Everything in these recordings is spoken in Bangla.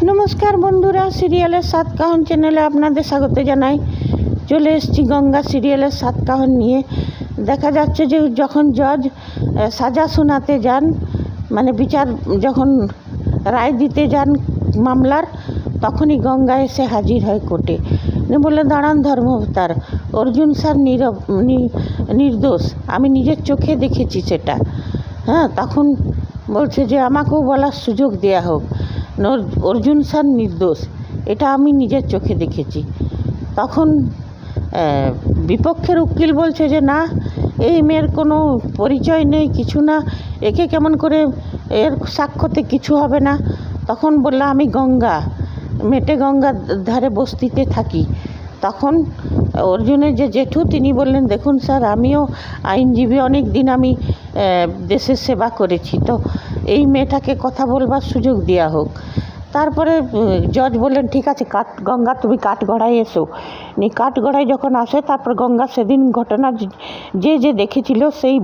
নমস্কার বন্ধুরা, সিরিয়ালের সাত কাহন চ্যানেলে আপনাদের স্বাগত জানাই। চলে এসেছি গঙ্গা সিরিয়ালের সাত কাহন নিয়ে। দেখা যাচ্ছে যে যখন জজ সাজা শোনাতে যান, মানে বিচার যখন রায় দিতে যান মামলার, তখনই গঙ্গা এসে হাজির হয় কোর্টে। বলে, দাঁড়ান ধর্মাবতার, অর্জুন স্যার নির্দোষ, আমি নিজের চোখে দেখেছি সেটা। হ্যাঁ, তখন বলছে যে আমাকেও বলার সুযোগ দেয়া হোক, অর্জুন স্যার নির্দোষ, এটা আমি নিজের চোখে দেখেছি। তখন বিপক্ষের উকিল বলছে যে না, এই মেয়ের কোনো পরিচয় নেই, কিছু না, একে কেমন করে, এর সাক্ষ্যতে কিছু হবে না। তখন বললাম, আমি গঙ্গা, মেটে গঙ্গার ধারে বস্তিতে থাকি। তখন অর্জুনের যে জেঠু, তিনি বললেন, দেখুন স্যার, আমিও আইনজীবী, অনেক দিন আমি দেশের সেবা করেছি, তো এই মেয়েটাকে কথা বলবার সুযোগ দেওয়া হোক। তারপরে জজ বললেন, ঠিক আছে, গঙ্গা তুমি কাঠগড়ায় এসো। কাঠগড়ায় যখন আসে, তারপর গঙ্গা সেদিন ঘটনা যে দেখেছিল সেই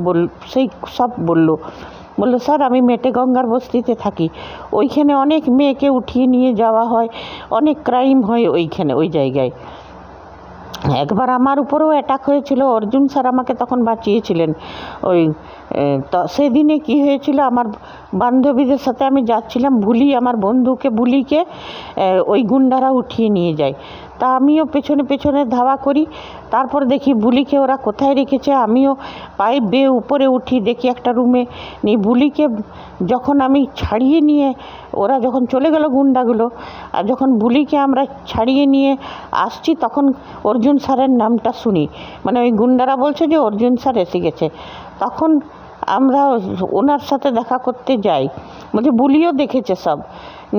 সব বললো, স্যার, আমি মেটে গঙ্গার বস্তিতে থাকি, ওইখানে অনেক মেয়েকে উঠিয়ে নিয়ে যাওয়া হয়, অনেক ক্রাইম হয় ওইখানে, ওই জায়গায়। একবার আমার উপরেও অ্যাটাক হয়েছিল, অর্জুন স্যার আমাকে তখন বাঁচিয়েছিলেন। তো সেদিনে কি হয়েছিল, আমার বান্ধবীদের সাথে আমি যাচ্ছিলাম, আমার বন্ধুকে বুলিকে ওই গুন্ডারা উঠিয়ে নিয়ে যায়। তা আমিও পেছনে পেছনে ধাওয়া করি, তারপর দেখি বুলিকে ওরা কোথায় রেখেছে। আমিও পায়ে বেয়ে উপরে উঠি, দেখি একটা রুমে নিয়ে বুলিকে যখন আমি ছাড়িয়ে নিয়ে, ওরা যখন চলে গেল গুন্ডাগুলো, আর যখন বুলিকে আমরা ছাড়িয়ে নিয়ে আসছি, তখন অর্জুন স্যারের নামটা শুনি, মানে ওই গুন্ডারা বলছে যে অর্জুন স্যার এসে গেছে। তখন আমরা ওনার সাথে দেখা করতে যাই, বলছে বুলিও দেখেছে সব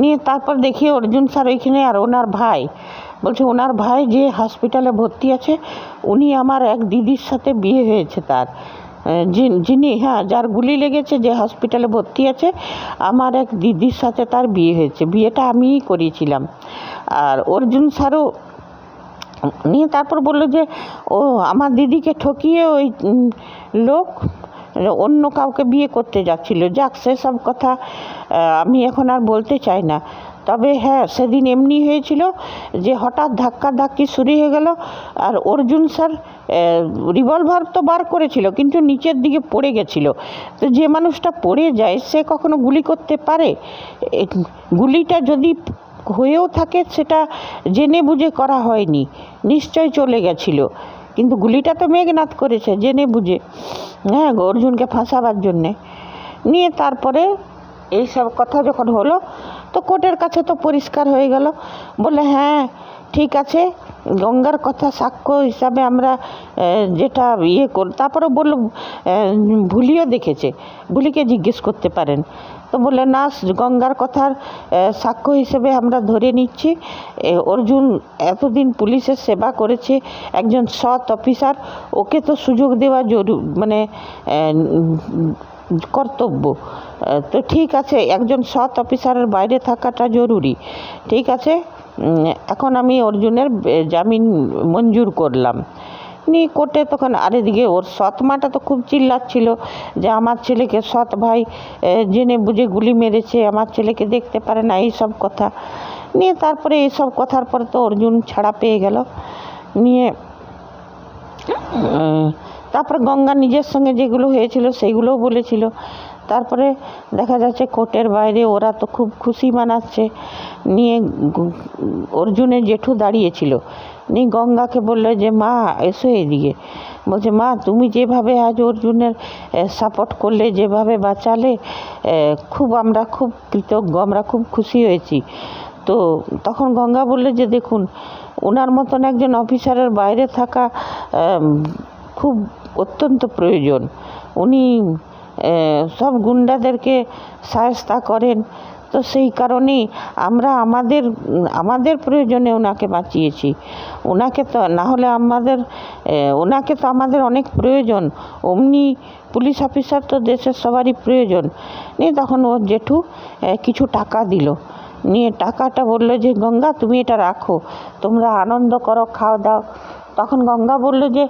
নিয়ে। তারপর দেখি অর্জুন স্যার ওইখানে, আর ওনার ভাই বলছে, ওনার ভাই যে হসপিটালে ভর্তি আছে, উনি আমার এক দিদির সাথে বিয়ে হয়েছে তার, যিনি, হ্যাঁ, যার গুলি লেগেছে, যে হসপিটালে ভর্তি আছে, আমার এক দিদির সাথে তার বিয়ে হয়েছে, বিয়েটা আমিই করিয়েছিলাম। আর অর্জুন স্যারও নিয়ে তারপর বললো যে ও আমার দিদিকে ঠকিয়ে ওই লোক অন্য কাউকে বিয়ে করতে যাচ্ছিল। যাক, সেসব কথা আমি এখন আর বলতে চাই না। তবে হ্যাঁ, সেদিন এমনি হয়েছিল যে হঠাৎ ধাক্কি শুরু হয়ে গেল, আর অর্জুন স্যার রিভলভার তো বার করেছিল, কিন্তু নিচের দিকে পড়ে গেছিল। তো যে মানুষটা পড়ে যায়, সে কখনো গুলি করতে পারে? গুলিটা যদি হয়েও থাকে, সেটা জেনে বুঝে করা হয়নি, নিশ্চয় চলে গেছিল। কিন্তু গুলিটা তো মেঘনাথ করেছে জেনে বুঝে, হ্যাঁ, অর্জুনকে ফাঁসাবার জন্যে নিয়ে। তারপরে এইসব কথা যখন হলো, তো কোর্টের কাছে তো পরিষ্কার হয়ে গেল। বলে, হ্যাঁ ঠিক আছে, গঙ্গার কথা সাক্ষ্য হিসাবে আমরা যেটা করি। তারপরে বললো ভুলিও দেখেছে, ভুলিকে জিজ্ঞেস করতে পারেন। তো বললে, না, গঙ্গার কথার সাক্ষ্য হিসেবে আমরা ধরে নিচ্ছি, অর্জুন এতদিন পুলিশের সেবা করেছে, একজন সৎ অফিসার, ওকে তো সুযোগ দেওয়া মানে কর্তব্য। তো ঠিক আছে, একজন সৎ অফিসারের বাইরে থাকাটা জরুরি, ঠিক আছে, এখন আমি অর্জুনের জামিন মঞ্জুর করলাম। নিয়ে কোর্টে তখন আরেদিকে ওর সৎ মাটা তো খুব চিল্লাচ্ছিল যে আমার ছেলেকে সৎ ভাই জেনে বুঝে গুলি মেরেছে, আমার ছেলেকে দেখতে পারে না, এইসব কথা নিয়ে। তারপরে এইসব কথার পরে তো অর্জুন ছাড়া পেয়ে গেল। নিয়ে তারপরে গঙ্গা নিজের সঙ্গে যেগুলো হয়েছিল সেইগুলোও বলেছিল। তারপরে দেখা যাচ্ছে কোর্টের বাইরে ওরা তো খুব খুশি মানাচ্ছে। নিয়ে অর্জুনের জেঠু দাঁড়িয়েছিল, নিয়ে গঙ্গাকে বললো যে মা এসো এদিকে। বলছে, মা, তুমি যেভাবে আজ অর্জুনের সাপোর্ট করলে, যেভাবে বাঁচালে, আমরা খুব কৃতজ্ঞ, আমরা খুব খুশি হয়েছি। তো তখন গঙ্গা বললে যে দেখুন, ওনার মতন একজন অফিসারের বাইরে থাকা খুব অত্যন্ত প্রয়োজন। উনি সব গুন্ডাদেরকে শায়েস্তা করেন, তো সেই কারণেই আমরা আমাদের প্রয়োজনে ওনাকে বাঁচিয়েছি। ওনাকে তো না হলে ওনাকে তো আমাদের অনেক প্রয়োজন, অমনি পুলিশ অফিসার তো দেশের সবারই প্রয়োজন। নিয়ে তখন ওর জেঠু কিছু টাকা দিল, নিয়ে টাকাটা বললো যে গঙ্গা, তুমি এটা রাখো, তোমরা আনন্দ করো, খাও দাও। তখন গঙ্গা বললো যে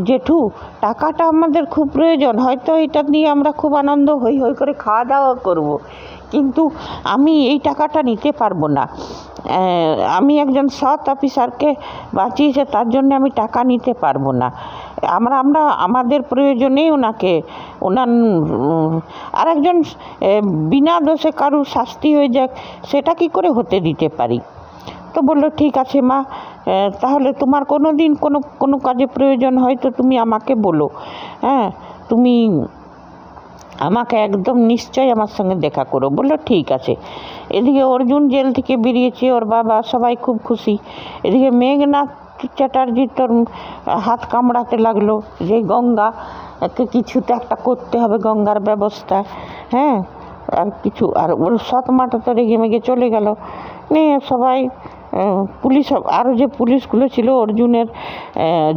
জেঠু টাকাটা আমাদের খুব প্রয়োজন, হয়তো এটা নিয়ে আমরা খুব আনন্দ হই হই করে খাওয়া দাওয়া করব, কিন্তু আমি এই টাকাটা নিতে পারবো না। আমি একজন সৎ অফিসারকে বাঁচিয়েছে, তার জন্য আমি টাকা নিতে পারবো না। আমরা আমাদের প্রয়োজনেই ওনার আরেকজন বিনা দোষে কারুর শাস্তি হয়ে যাক, সেটা কি করে হতে দিতে পারি? তো বললো ঠিক আছে মা, তাহলে তোমার কোনো দিন কোনো কাজে প্রয়োজন হয় তো তুমি আমাকে বলো, হ্যাঁ, তুমি আমাকে একদম নিশ্চয়ই আমার সঙ্গে দেখা করো। বললো ঠিক আছে। এদিকে অর্জুন জেল থেকে বেরিয়েছে, ওর বাবা সবাই খুব খুশি। এদিকে মেঘনাথ চ্যাটার্জি তোর হাত কামড়াতে লাগলো যে গঙ্গাকে কিছুতে একটা করতে হবে, গঙ্গার ব্যবস্থা, হ্যাঁ, আর ওর সৎ মাটা তো রেগে মেগে চলে গেল। নিয়ে সবাই পুলিশ, আরও যে পুলিশগুলো ছিল অর্জুনের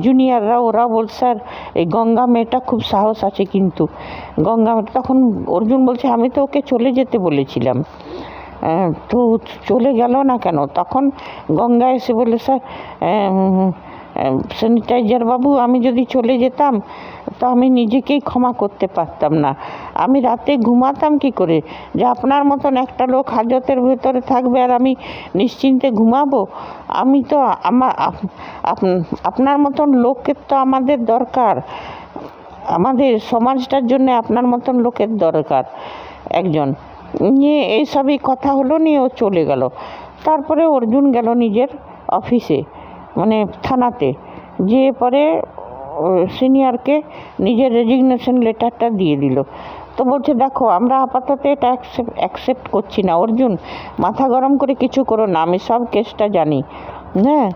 জুনিয়ররা, ওরা বলছে স্যার এই গঙ্গা মেয়েটা খুব সাহস আছে, কিন্তু গঙ্গা মেয়েটা, তখন অর্জুন বলছে আমি তো ওকে চলে যেতে বলেছিলাম, তো চলে গেল না কেন? তখন গঙ্গা এসে বলে স্যার স্যানিটাইজার বাবু, আমি যদি চলে যেতাম তো আমি নিজেকেই ক্ষমা করতে পারতাম না। আমি রাতে ঘুমাতাম কি করে, যে আপনার মতন একটা লোক হাজতের ভেতরে থাকবে আর আমি নিশ্চিন্তে ঘুমাবো? আমি তো আপনার মতন লোকের তো আমাদের দরকার, আমাদের সমাজটার জন্য আপনার মতন লোকের দরকার একজন। নিয়ে এইসবই কথা হলো, নিয়ে ও চলে গেল। তারপরে অর্জুন গেল নিজের অফিসে, মানে থানাতে, যেয়ে পরে সিনিয়রকে নিজের রেজিগনেশন লেটারটা দিয়ে দিল। তো বলছে দেখো আমরা আপাতত এটা অ্যাকসেপ্ট করছি না। অর্জুন মাথা গরম করে কিছু করো না, আমি সব কেসটা জানি, হ্যাঁ,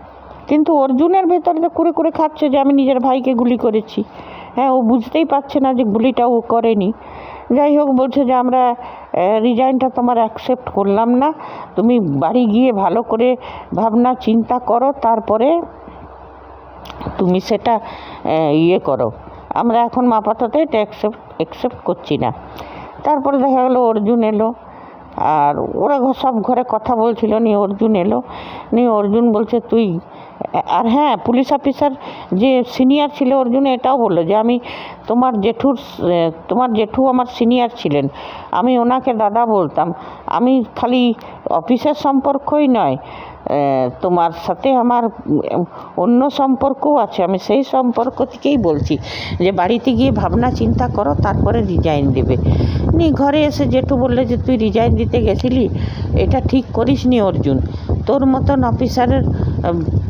কিন্তু অর্জুনের ভেতরে তো কুড়ে কুড়ে খাচ্ছে যে আমি নিজের ভাইকে গুলি করেছি, হ্যাঁ, ও বুঝতেই পারছে না যে গুলিটা ও করেনি। যাই হোক, বলছে যে আমরা রিজাইনটা তোমার অ্যাকসেপ্ট করলাম না, তুমি বাড়ি গিয়ে ভালো করে ভাবনা চিন্তা করো, তারপরে তুমি সেটা করো, আমরা এখন আপাতত এটা অ্যাকসেপ্ট করছি না। তারপরে দেখা গেলো অর্জুন এলো, আর ওরা সব ঘরে কথা বলছিল, নিয়ে অর্জুন এলো, নিয়ে অর্জুন বলছে তুই, আর হ্যাঁ, পুলিশ অফিসার যে সিনিয়র ছিল অর্জুন এটাও বললো যে আমি তোমার জেঠু আমার সিনিয়র ছিলেন, আমি ওনাকে দাদা বলতাম, আমি খালি অফিসের সম্পর্কই নয়, তোমার সাথে আমার অন্য সম্পর্কও আছে, আমি সেই সম্পর্ক থেকেই বলছি যে বাড়িতে গিয়ে ভাবনা চিন্তা করো, তারপরে রিজাইন দেবে। ঘরে এসে জেঠু বললে যে তুই রিজাইন দিতে গেছিলি, এটা ঠিক করিসনি অর্জুন, তোর মতন অফিসারের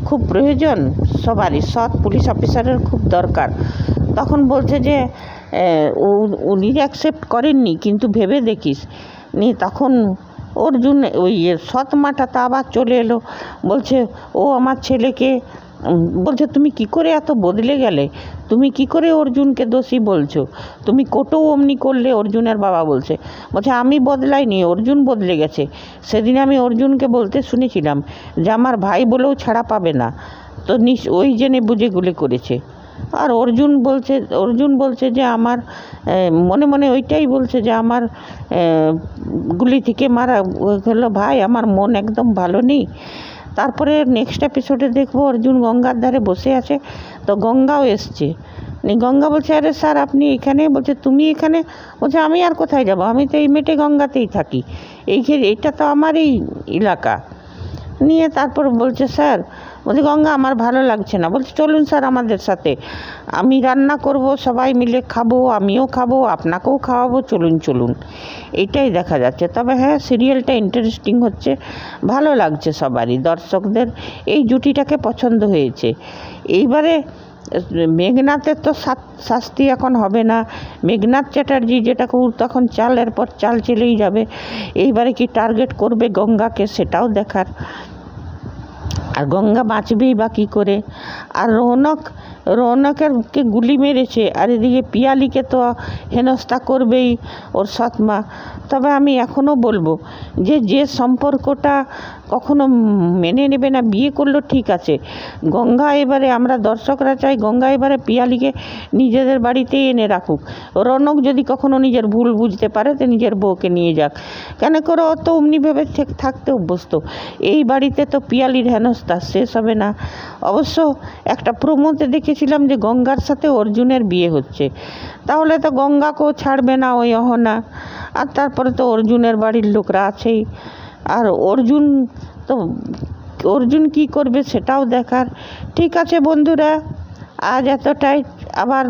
খুব প্রয়োজন, সবারই সৎ পুলিশ অফিসারের খুব দরকার। তখন বলছে যে উনি অ্যাকসেপ্ট করেননি, কিন্তু ভেবে দেখিস। তখন অর্জুন ওই সৎ মাটাটা আবার চলে এলো, বলছে ও আমার ছেলেকে বলছে তুমি কি করে এত বদলে গেলে, তুমি কি করে অর্জুনকে দোষী বলছো, তুমি কোটেও অমনি করলে। অর্জুনের বাবা বলছে আমি বদলাইনি, অর্জুন বদলে গেছে। সেদিন আমি অর্জুনকে বলতে শুনেছিলাম যে আমার ভাই বলেও ছাড়া পাবে না, তো ওই জেনে বুঝে গুলি করেছে। আর অর্জুন বলছে যে আমার মনে মনে ওইটাই বলছে যে আমার গুলি থেকে মারা হলো ভাই, আমার মন একদম ভালো নেই। তারপরে নেক্সট এপিসোডে দেখবো অর্জুন গঙ্গার ধারে বসে আছে, তো গঙ্গাও এসছে। গঙ্গা বলছে আরে স্যার আপনি এখানে? বলছে তুমি এখানে? বলছে আমি আর কোথায় যাব, আমি তো এই মেটে গঙ্গাতেই থাকি, এইটা তো আমারই এলাকা। তারপর বলছে স্যার, বলছে গঙ্গা আমার ভালো লাগছে না। বলছে চলুন স্যার আমাদের সাথে, আমি রান্না করব, সবাই মিলে খাবো, আমিও খাবো, আপনাকেও খাওয়াবো, চলুন। এইটাই দেখা যাচ্ছে। তবে হ্যাঁ, সিরিয়ালটা ইন্টারেস্টিং হচ্ছে, ভালো লাগছে সবারই, দর্শকদের এই জুটিটাকে পছন্দ হয়েছে। এইবারে মেঘনাথের তো শাস্তি এখন হবে না, মেঘনাথ চ্যাটার্জি যেটা তখন চালের পর চাল চলেই যাবে, এইবারে কি টার্গেট করবে গঙ্গাকে সেটাও দেখার। আর গঙ্গা বাঁচবেই বা কী করে? আর রৌনকেরকে গুলি মেরেছে, আর এদিকে পিয়ালিকে তো হেনস্থা করবেই ওর সৎমা। তবে আমি এখনও বলবো যে সম্পর্কটা কখনো মেনে নেবে না, বিয়ে করলো ঠিক আছে, গঙ্গা এবারে আমরা দর্শকরা চাই গঙ্গা এবারে পিয়ালিকে নিজেদের বাড়িতেই এনে রাখুক। রৌনক যদি কখনো নিজের ভুল বুঝতে পারে তো নিজের বউকে নিয়ে যাক, কেন করে অত অমনি ভেবে থাকতে অভ্যস্ত। এই বাড়িতে তো পিয়ালির হেনস্থা তার শেষ হবে না। অবশ্য একটা প্রোমোতে দেখেছিলাম যে গঙ্গার সাথে অর্জুনের বিয়ে হচ্ছে, তাহলে তো গঙ্গাকেও ছাড়বে না ওই অহনা। আর তারপরে তো অর্জুনের বাড়ির লোকরা আছেই, আর অর্জুন কি করবে সেটাও দেখার। ঠিক আছে বন্ধুরা, আজ এতটাই। আবার